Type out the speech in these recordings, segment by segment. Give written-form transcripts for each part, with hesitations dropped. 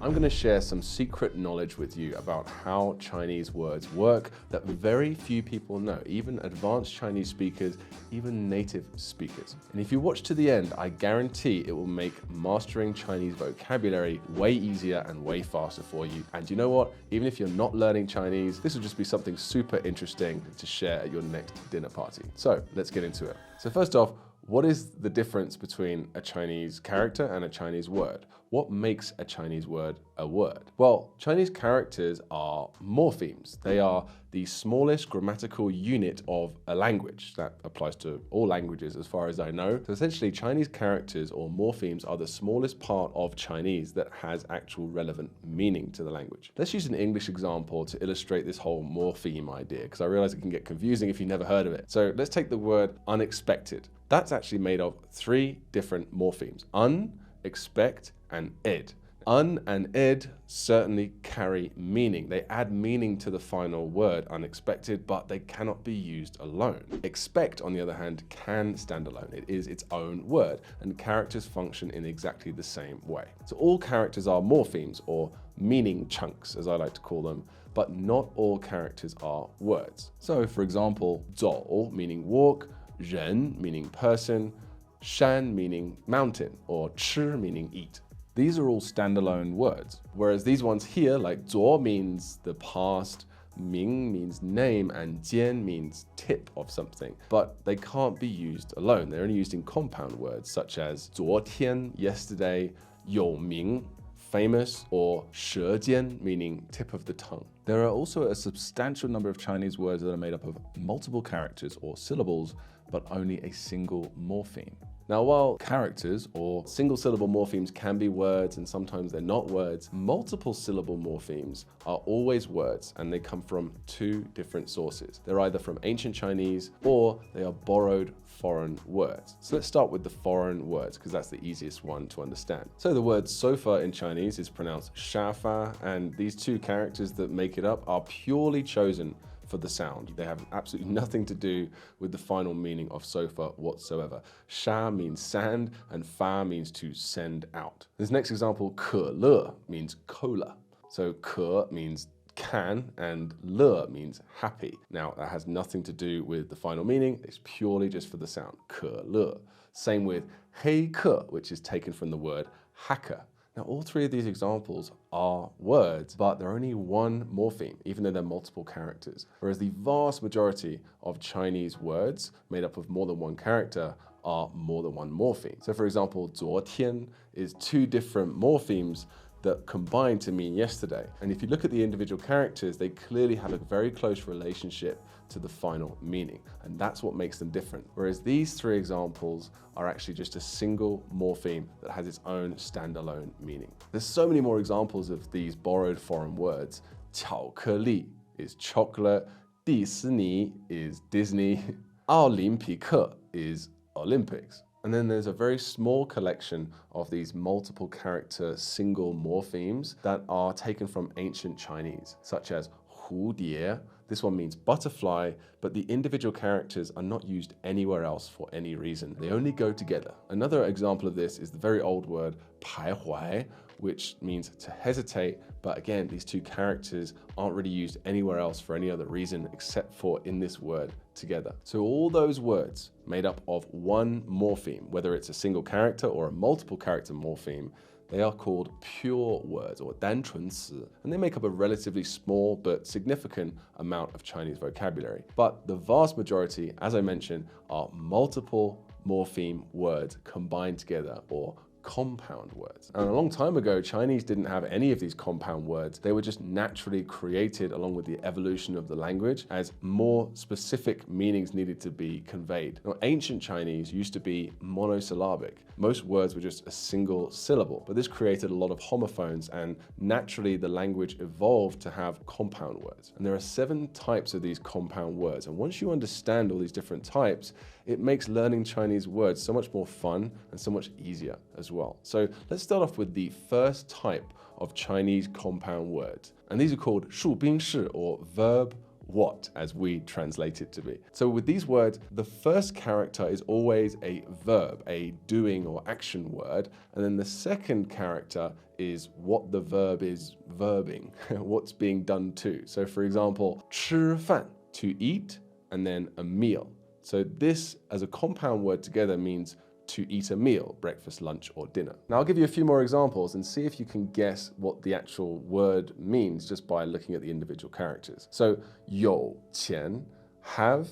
I'm going to share some secret knowledge with you about how Chinese words work that very few people know, even advanced Chinese speakers, even native speakers. And if you watch to the end, I guarantee it will make mastering Chinese vocabulary way easier and way faster for you. And you know what? Even if you're not learning Chinese, this will just be something super interesting to share at your next dinner party. So let's get into it. So first off, what is the difference between a Chinese character and a Chinese word? What makes a Chinese word a word? Well, Chinese characters are morphemes. They are the smallest grammatical unit of a language. That applies to all languages as far as I know. So essentially, Chinese characters or morphemes are the smallest part of Chinese that has actual relevant meaning to the language. Let's use an English example to illustrate this whole morpheme idea, because I realize it can get confusing if you've never heard of it. So let's take the word unexpected. That's actually made of 3 different morphemes: un, expect, and ed. Un and ed certainly carry meaning. They add meaning to the final word, unexpected, but they cannot be used alone. Expect, on the other hand, can stand alone. It is its own word, and characters function in exactly the same way. So all characters are morphemes, or meaning chunks, as I like to call them, but not all characters are words. So, for example, 走 meaning walk, 人 meaning person, 山 meaning mountain, or 吃 meaning eat. These are all standalone words, whereas these ones here, like 左 means the past, 名 means name, and 间 means tip of something, but they can't be used alone. They're only used in compound words such as 昨天, yesterday, 有名, famous, or 舌尖 meaning tip of the tongue. There are also a substantial number of Chinese words that are made up of multiple characters or syllables, but only a single morpheme. Now, while characters or single syllable morphemes can be words and sometimes they're not words, multiple syllable morphemes are always words, and they come from 2 different sources. They're either from ancient Chinese or they are borrowed foreign words. So let's start with the foreign words, because that's the easiest one to understand. So the word sofa in Chinese is pronounced shafa, and these 2 characters that make it up are purely chosen for the sound. They have absolutely nothing to do with the final meaning of sofa whatsoever. Sha means sand, and fa means to send out. This next example, 可乐 means cola. So 可 means can, and 乐 means happy. Now, that has nothing to do with the final meaning. It's purely just for the sound. 可乐. Same with 黑客, which is taken from the word hacker. Now, all 3 of these examples are words, but they're only 1 morpheme, even though they're multiple characters. Whereas the vast majority of Chinese words made up of more than 1 character are more than 1 morpheme. So for example, 昨天 is 2 different morphemes that combine to mean yesterday. And if you look at the individual characters, they clearly have a very close relationship to the final meaning. And that's what makes them different. Whereas these 3 examples are actually just a single morpheme that has its own standalone meaning. There's so many more examples of these borrowed foreign words. 巧克力 is chocolate, 迪士尼 is Disney, 奥林匹克 is Olympics. And then there's a very small collection of these multiple character single morphemes that are taken from ancient Chinese, such as 蝴蝶. This one means butterfly, but the individual characters are not used anywhere else for any reason. They only go together. Another example of this is the very old word 徘徊, which means to hesitate, but again, these 2 characters aren't really used anywhere else for any other reason except for in this word together. So all those words made up of 1 morpheme, whether it's a single character or a multiple character morpheme, they are called pure words, or 单纯词, and they make up a relatively small but significant amount of Chinese vocabulary. But the vast majority, as I mentioned, are multiple morpheme words combined together, or compound words. And a long time ago, Chinese didn't have any of these compound words. They were just naturally created along with the evolution of the language as more specific meanings needed to be conveyed. Now, ancient Chinese used to be monosyllabic. Most words were just a single syllable, but this created a lot of homophones, and naturally the language evolved to have compound words. And there are 7 types of these compound words. And once you understand all these different types, it makes learning Chinese words so much more fun and so much easier as well. So let's start off with the first type of Chinese compound words. And these are called 数宾式, or verb what, as we translate it to be. So with these words, the first character is always a verb, a doing or action word, and then the second character is what the verb is verbing, what's being done to. So for example, 吃饭, to eat, and then a meal. So this, as a compound word together, means to eat a meal, breakfast, lunch, or dinner. Now I'll give you a few more examples and see if you can guess what the actual word means just by looking at the individual characters. So 有钱, have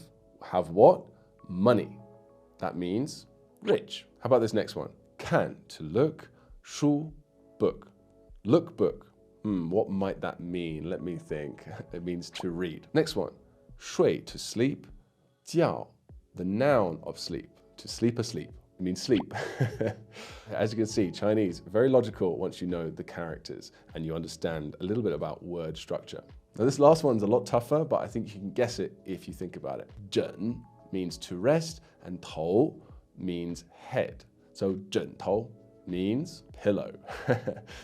what? Money. That means rich. How about this next one? 看, to look, 书, book. Look book. What might that mean? Let me think. It means to read. Next one. 睡, to sleep, 觉, the noun of sleep, to sleep asleep. It means sleep. As you can see, Chinese, very logical once you know the characters and you understand a little bit about word structure. Now this last one's a lot tougher, but I think you can guess it if you think about it. 枕 means to rest, and 头 means head. So 枕头 means pillow.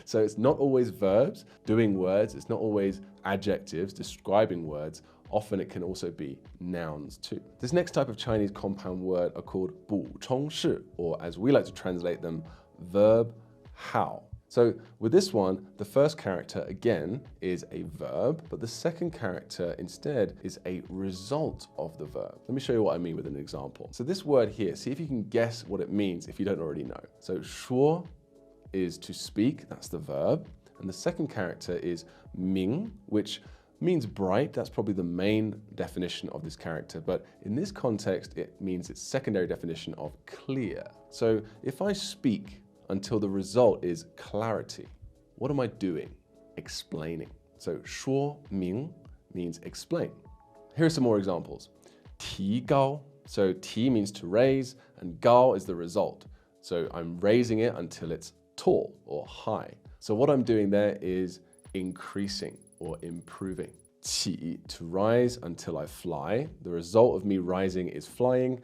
So it's not always verbs doing words, it's not always adjectives describing words. Often it can also be nouns too. This next type of Chinese compound word are called 补充式, or as we like to translate them, verb how. So with this one, the first character again is a verb, but the second character instead is a result of the verb. Let me show you what I mean with an example. So this word here, see if you can guess what it means if you don't already know. So 说 is to speak, that's the verb. And the second character is 明, which means bright. That's probably the main definition of this character, but in this context, it means its secondary definition of clear. So if I speak until the result is clarity, what am I doing? Explaining. So 说明 means explain. Here are some more examples. 提高. So 提 means to raise, and 高 is the result. So I'm raising it until it's tall or high. So what I'm doing there is increasing or improving. 起, to rise until I fly. The result of me rising is flying.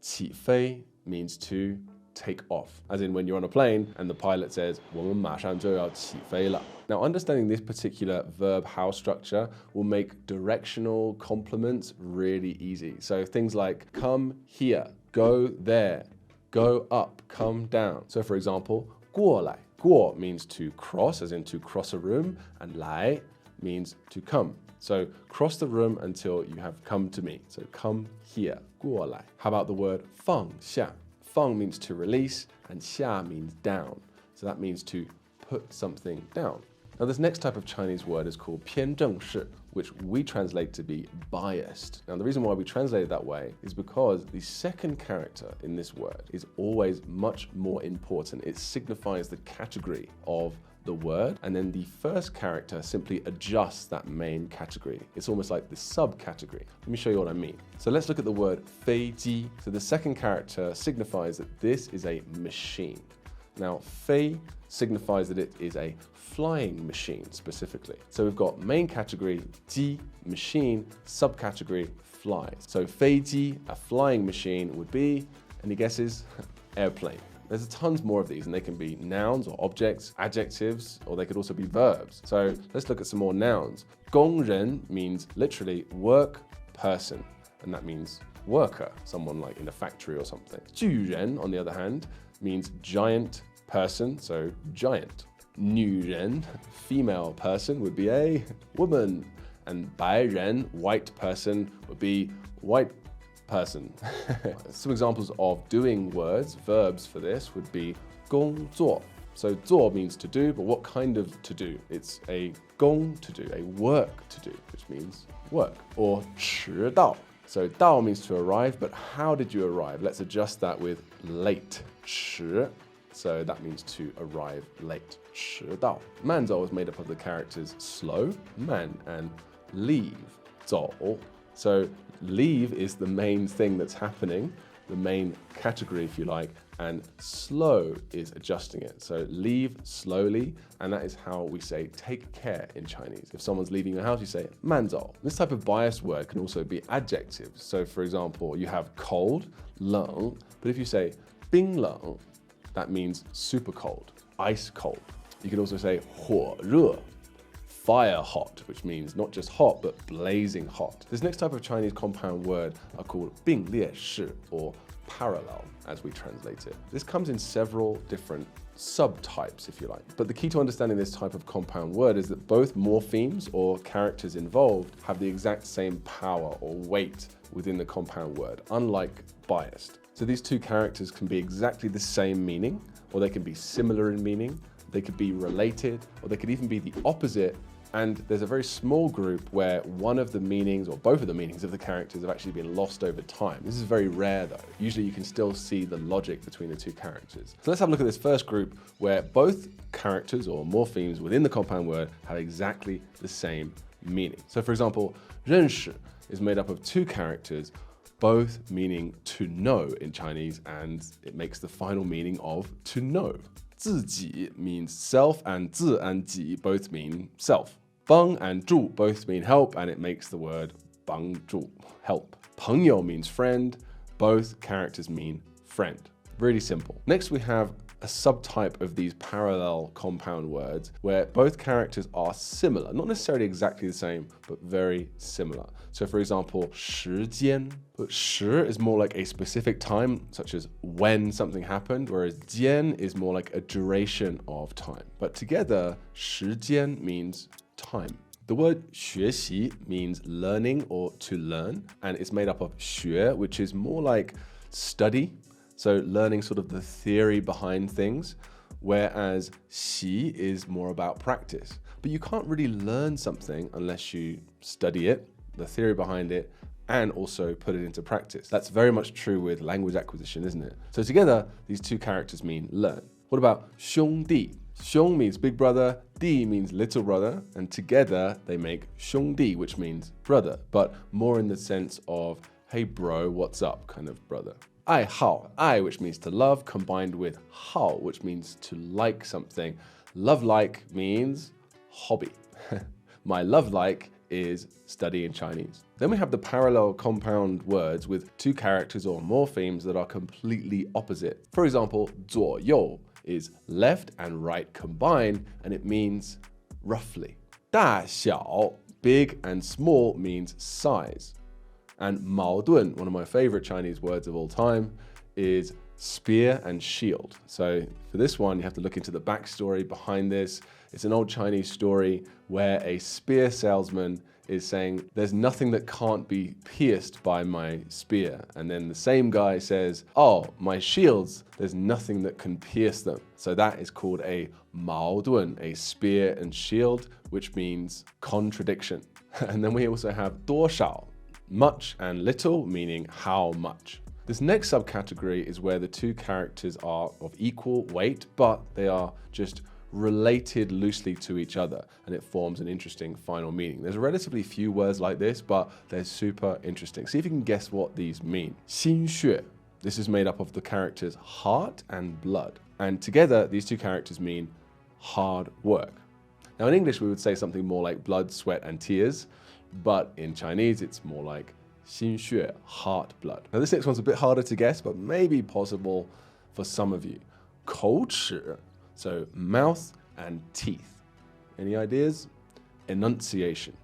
起飞 means to take off, as in when you're on a plane and the pilot says, 我们马上就要起飞了. Now, understanding this particular verb how structure will make directional complements really easy. So things like come here, go there, go up, come down. So for example, 过来. 过 means to cross, as in to cross a room, and 来 means to come. So cross the room until you have come to me. So come here, 过来. How about the word 放下? 放 means to release, and 下 means down. So that means to put something down. Now this next type of Chinese word is called 偏正式, which we translate to be biased. Now the reason why we translate it that way is because the second character in this word is always much more important. It signifies the category of the word, and then the first character simply adjusts that main category. It's almost like the subcategory. Let me show you what I mean. So let's look at the word 飞机. So the second character signifies that this is a machine. Now, 飞 signifies that it is a flying machine specifically. So we've got main category, 机, machine, subcategory, flies. So 飞机, a flying machine, would be, any guesses? Airplane. There's tons more of these, and they can be nouns or objects, adjectives, or they could also be verbs. So let's look at some more nouns. 工人 means literally work person, and that means worker, someone like in a factory or something. 巨人, on the other hand, means giant person, so giant. 女人, female person, would be a woman, and 白人, white person, would be white person. Some examples of doing words, verbs for this would be 工作. So 做 means to do, but what kind of to do? It's a 工 to do, a work to do, which means work. Or 迟到. So 到 means to arrive, but how did you arrive? Let's adjust that with late. 迟. So that means to arrive late. 迟到. 慢走 is made up of the characters slow, 慢, and leave, 走. So leave is the main thing that's happening, the main category, if you like, and slow is adjusting it. So leave slowly, and that is how we say take care in Chinese. If someone's leaving your house, you say 慢走. This type of biased word can also be adjectives. So for example, you have cold, 冷, but if you say 冰冷, that means super cold, ice cold. You can also say 火热, fire hot, which means not just hot, but blazing hot. This next type of Chinese compound word are called 并列式 or parallel, as we translate it. This comes in several different subtypes, if you like. But the key to understanding this type of compound word is that both morphemes or characters involved have the exact same power or weight within the compound word, unlike biased. So these two characters can be exactly the same meaning, or they can be similar in meaning, they could be related, or they could even be the opposite. And there's a very small group where one of the meanings or both of the meanings of the characters have actually been lost over time. This is very rare though. Usually you can still see the logic between the two characters. So let's have a look at this first group where both characters or morphemes within the compound word have exactly the same meaning. So for example, 认识 is made up of two characters, both meaning to know in Chinese, and it makes the final meaning of to know. 自己 means self, and 自 and 己 both mean self. 帮 and 助 both mean help, and it makes the word 帮助, help. 朋友 means friend, both characters mean friend. Really simple. Next we have a subtype of these parallel compound words where both characters are similar, not necessarily exactly the same, but very similar. So for example, 时间, but 时 is more like a specific time, such as when something happened, whereas 间 is more like a duration of time. But together, 时间 means time. The word 学习 means learning or to learn, and it's made up of 学, which is more like study, so learning sort of the theory behind things, whereas 习 is more about practice. But you can't really learn something unless you study it, the theory behind it, and also put it into practice. That's very much true with language acquisition, isn't it? So together, these two characters mean learn. What about 兄弟? 兄 means big brother, 弟 means little brother, and together they make 兄弟, which means brother, but more in the sense of, hey bro, what's up, kind of brother. 爱好, 爱 which means to love, combined with 好 which means to like something. Love like means hobby. My love like is studying Chinese. Then we have the parallel compound words with two characters or morphemes that are completely opposite. For example, 左右 is left and right combined, and it means roughly. 大小, big and small, means size. And 矛盾, one of my favorite Chinese words of all time, is spear and shield. So for this one, you have to look into the backstory behind this. It's an old Chinese story where a spear salesman is saying, there's nothing that can't be pierced by my spear. And then the same guy says, oh, my shields, there's nothing that can pierce them. So that is called a 矛盾, a spear and shield, which means contradiction. And then we also have 多少, much and little, meaning how much. This next subcategory is where the two characters are of equal weight, but they are just related loosely to each other, and it forms an interesting final meaning. There's relatively few words like this, but they're super interesting. See if you can guess what these mean. 心血. This is made up of the characters heart and blood, and together these two characters mean hard work. Now in English we would say something more like blood, sweat and tears, but in Chinese it's more like 心血, heart, blood. Now this next one's a bit harder to guess, but maybe possible for some of you. 口齿, so mouth and teeth. Any ideas? Enunciation.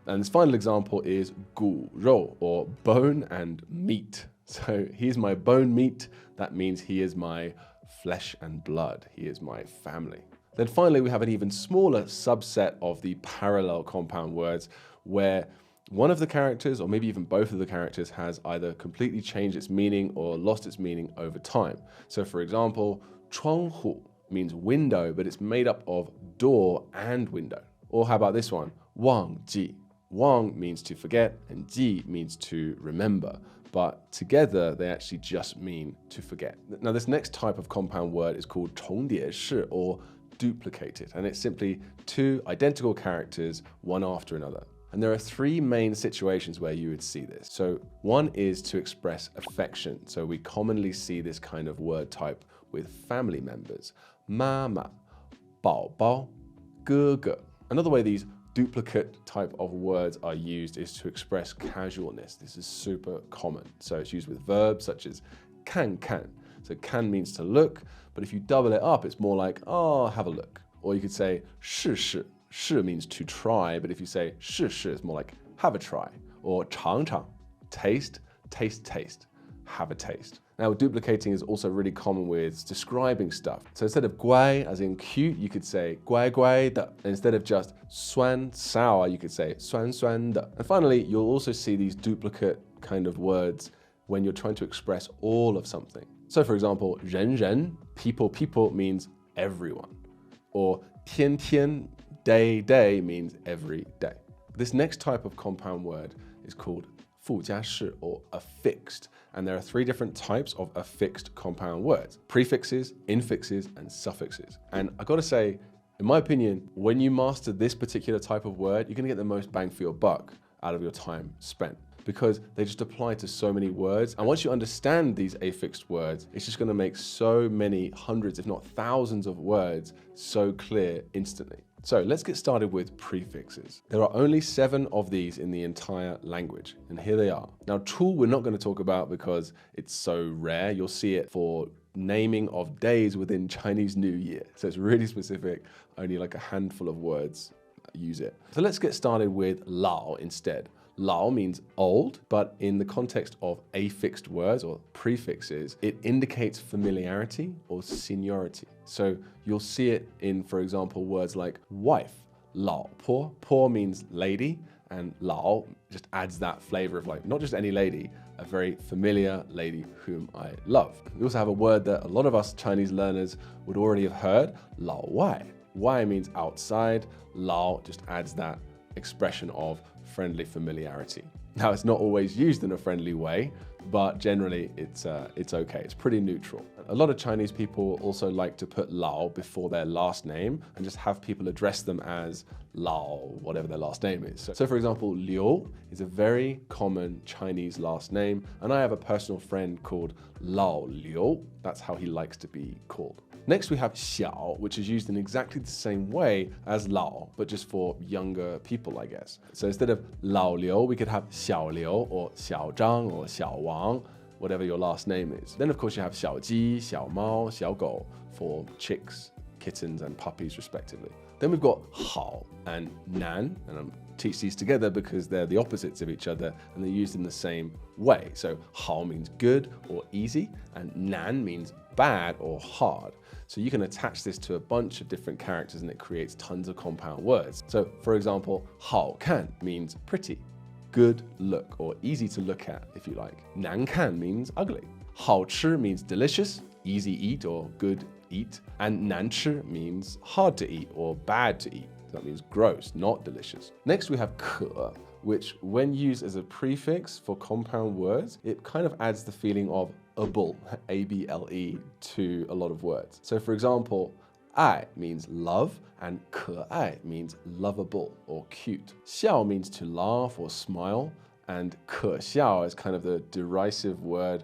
And this final example is 骨肉, or bone and meat. So he's my bone meat. That means he is my flesh and blood. He is my family. Then finally, we have an even smaller subset of the parallel compound words where one of the characters, or maybe even both of the characters, has either completely changed its meaning or lost its meaning over time. So for example, 窗户 means window, but it's made up of door and window. Or how about this one? 忘记. Wang means to forget, and ji means to remember. But together, they actually just mean to forget. Now, this next type of compound word is called 重叠式, or duplicated, and it's simply two identical characters, one after another. And there are three main situations where you would see this. So one is to express affection. So we commonly see this kind of word type with family members. 妈妈, 宝宝, 哥哥. Another way these duplicate type of words are used is to express casualness. This is super common. So it's used with verbs such as 看看. So 看 means to look, but if you double it up, it's more like, oh, have a look. Or you could say 试试. shi means to try, but if you say 试试, it's more like have a try. Or 尝尝, taste, taste, have a taste. Now, duplicating is also really common with describing stuff. So instead of 乖, as in cute, you could say 乖乖的. Instead of just 酸 sour, you could say 酸酸的. And finally, you'll also see these duplicate kind of words when you're trying to express all of something. So for example, 人人, people means everyone. Or 天天, day means every day. This next type of compound word is called 附加式 or affixed. And there are 3 different types of affixed compound words: prefixes, infixes, and suffixes. And I gotta say, in my opinion, when you master this particular type of word, you're gonna get the most bang for your buck out of your time spent, because they just apply to so many words. And once you understand these affixed words, it's just gonna make so many hundreds, if not thousands of words so clear instantly. So let's get started with prefixes. There are only 7 of these in the entire language, and here they are. Now, chu we're not going to talk about because it's so rare. You'll see it for naming of days within Chinese New Year. So it's really specific, only like a handful of words use it. So let's get started with lao instead. Lao means old, but in the context of affixed words or prefixes, it indicates familiarity or seniority. So you'll see it in, for example, words like wife, 老婆. Po means lady, and 老 just adds that flavor of like, not just any lady, a very familiar lady whom I love. We also have a word that a lot of us Chinese learners would already have heard, 老外. Wai means outside, 老 just adds that expression of friendly familiarity. Now, it's not always used in a friendly way, but generally it's okay. It's pretty neutral. A lot of Chinese people also like to put Lao before their last name and just have people address them as Lao, whatever their last name is. So for example, Liu is a very common Chinese last name, and I have a personal friend called Lao Liu. That's how he likes to be called. Next, we have xiao, which is used in exactly the same way as lao, but just for younger people, I guess. So instead of lao liu, we could have xiao liu or xiao zhang or xiao wang, whatever your last name is. Then, of course, you have xiao ji, xiao mao, xiao gou for chicks, kittens, and puppies, respectively. Then we've got hao and nan, and I'm teach these together because they're the opposites of each other and they're used in the same way. So hao means good or easy, and nan means bad or hard. So you can attach this to a bunch of different characters and it creates tons of compound words. So for example, 好看 means pretty, good look, or easy to look at if you like. 难看 means ugly. 好吃 means delicious, easy eat or good eat. And 难吃 means hard to eat or bad to eat. That means gross, not delicious. Next we have 可, which when used as a prefix for compound words, it kind of adds the feeling of able, A-B-L-E, to a lot of words. So for example, 爱 means love, and 可爱 means lovable or cute. 笑 means to laugh or smile, and 可笑 is kind of the derisive word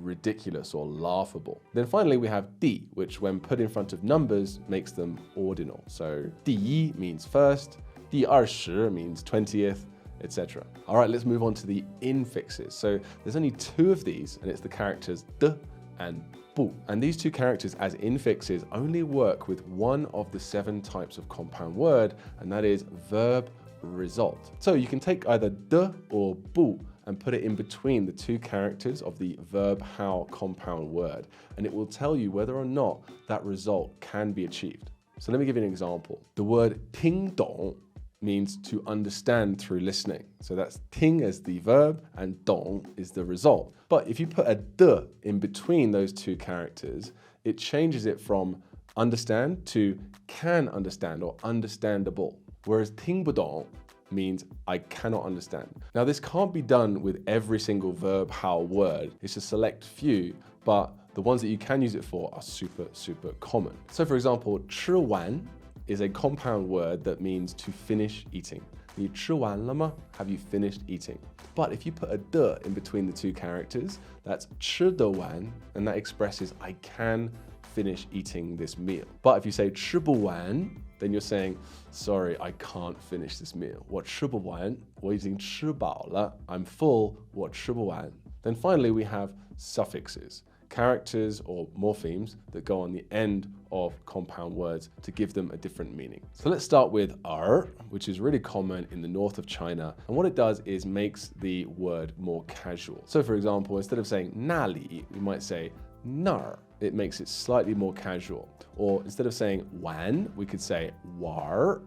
ridiculous or laughable. Then finally we have 第, which when put in front of numbers makes them ordinal. So 第一 means first, 第20 means 20th, etc. All right, let's move on to the infixes. So there's only 2 of these, and it's the characters 的 and 不. And these 2 characters as infixes only work with one of the 7 types of compound word, and that is verb result. So you can take either 的 or 不 and put it in between the 2 characters of the verb how compound word, and it will tell you whether or not that result can be achieved. So let me give you an example. The word 听懂 means to understand through listening. So that's 听 as the verb and 懂 is the result. But if you put a 的 in between those 2 characters, it changes it from understand to can understand or understandable. Whereas 听不懂 means I cannot understand. Now this can't be done with every single verb how word. It's a select few, but the ones that you can use it for are super common. So for example, 吃完 is a compound word that means to finish eating. 你吃完了吗? Have you finished eating? But if you put a 的 in between the 2 characters, that's 吃得完, and that expresses I can finish eating this meal. But if you say 吃不完, then you're saying, sorry, I can't finish this meal. 我吃不完, 我已经吃饱了. I'm full, 我吃不完. Then finally we have suffixes. characters or morphemes that go on the end of compound words to give them a different meaning. So let's start with which is really common in the north of China. And what it does is makes the word more casual. So for example, instead of saying 那里, we might say 那儿. It makes it slightly more casual. Or instead of saying 玩, we could say 玩儿.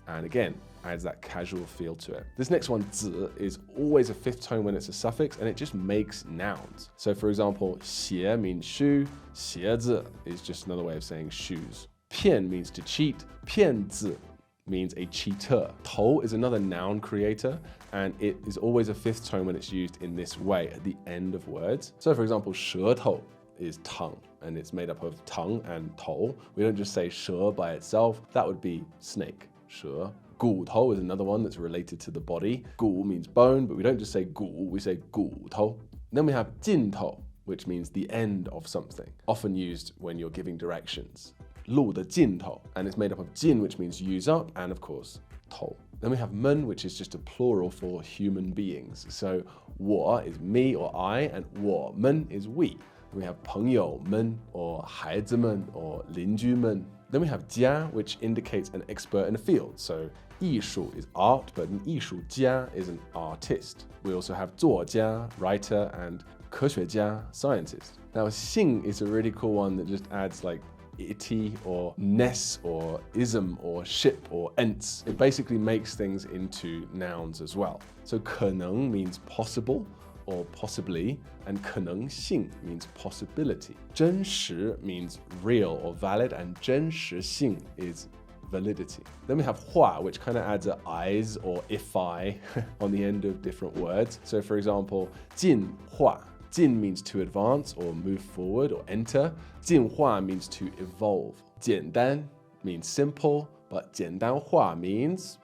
And again, adds that casual feel to it. This next one, 子, is always a fifth tone when it's a suffix, and it just makes nouns. So for example, 鞋 means shoe, 鞋子 is just another way of saying shoes. 骗 means to cheat, 骗子 means a cheater. 头 is another noun creator, and it is always a fifth tone when it's used in this way at the end of words. So for example, 舌头 is tongue, and it's made up of tongue and 头. We don't just say 舌 by itself, that would be snake, 舌. 骨头 is another one that's related to the body. 骨 means bone, but we don't just say 骨, we say 骨头. Then we have 尽头, which means the end of something, often used when you're giving directions. 路的尽头, and it's made up of 尽, which means use up, and of course, 头. Then we have 们, which is just a plural for human beings. So 我 is me or I, and 我们 is we. We have 朋友们 or 孩子们 or 邻居们. Then we have 家, which indicates an expert in a field. So 艺术 is art, but an 艺术家 is an artist. We also have 作家, writer, and 科学家, scientist. Now 姓 is a really cool one that just adds like ity or ness or ism or ship or ents. It basically makes things into nouns as well. So 可能 means possible or possibly, and 可能性 means possibility. 真实 means real or valid, and 真实性 is validity. Then we have 话, which kind of adds a eyes or if I on the end of different words. So for example, 进化. 进 means to advance or move forward or enter. 进化 means to evolve. 简单 means simple, but 简单化 means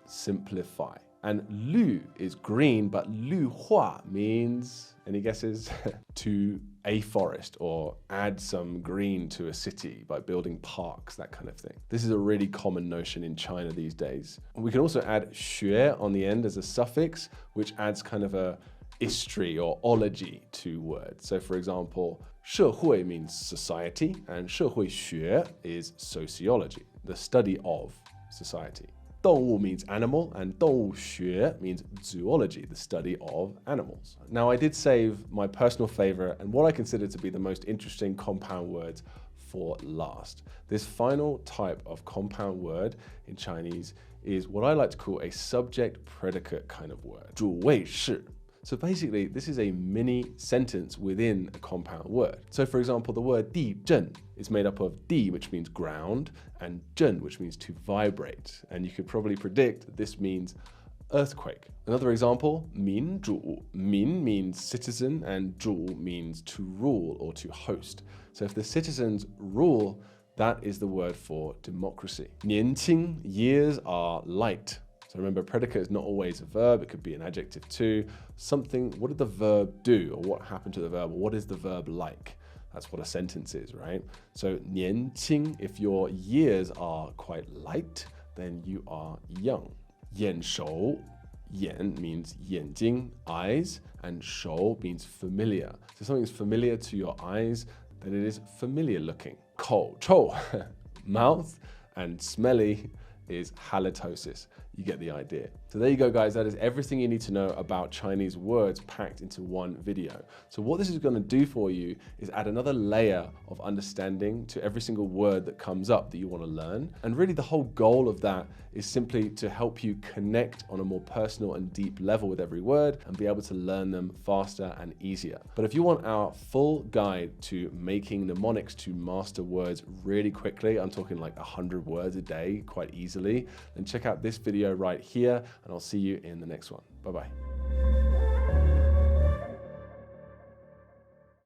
simplify. And 绿 is green, but 绿化 means, any guesses? To a forest or add some green to a city by building parks, that kind of thing. This is a really common notion in China these days. We can also add 学 on the end as a suffix, which adds kind of a history or ology to words. So for example, 社会 means society, and 社会学 is sociology, the study of society. 动物 means animal, and 动物学 means zoology, the study of animals. Now, I did save my personal favorite and what I consider to be the most interesting compound words for last. This final type of compound word in Chinese is what I like to call a subject-predicate kind of word, 主谓是. So basically, this is a mini sentence within a compound word. So for example, the word 地震 is made up of 地, which means ground, and 震, which means to vibrate. And you could probably predict that this means earthquake. Another example, 民主. 民 means citizen, and 主 means to rule or to host. So if the citizens rule, that is the word for democracy. 年轻, years are light. So remember, predicate is not always a verb, it could be an adjective too. Something, what did the verb do, or what happened to the verb, or what is the verb like? That's what a sentence is, right? So 年轻, if your years are quite light, then you are young. 眼熟, 眼 means 眼睛, eyes, and 熟 means familiar. So something is familiar to your eyes, then it is familiar looking. 口臭, mouth, and smelly is halitosis. You get the idea. So there you go, guys. That is everything you need to know about Chinese words packed into one video. So what this is going to do for you is add another layer of understanding to every single word that comes up that you want to learn. And really the whole goal of that is simply to help you connect on a more personal and deep level with every word and be able to learn them faster and easier. But if you want our full guide to making mnemonics to master words really quickly, I'm talking like 100 words a day quite easily, then check out this video right here, and I'll see you in the next one. Bye-bye.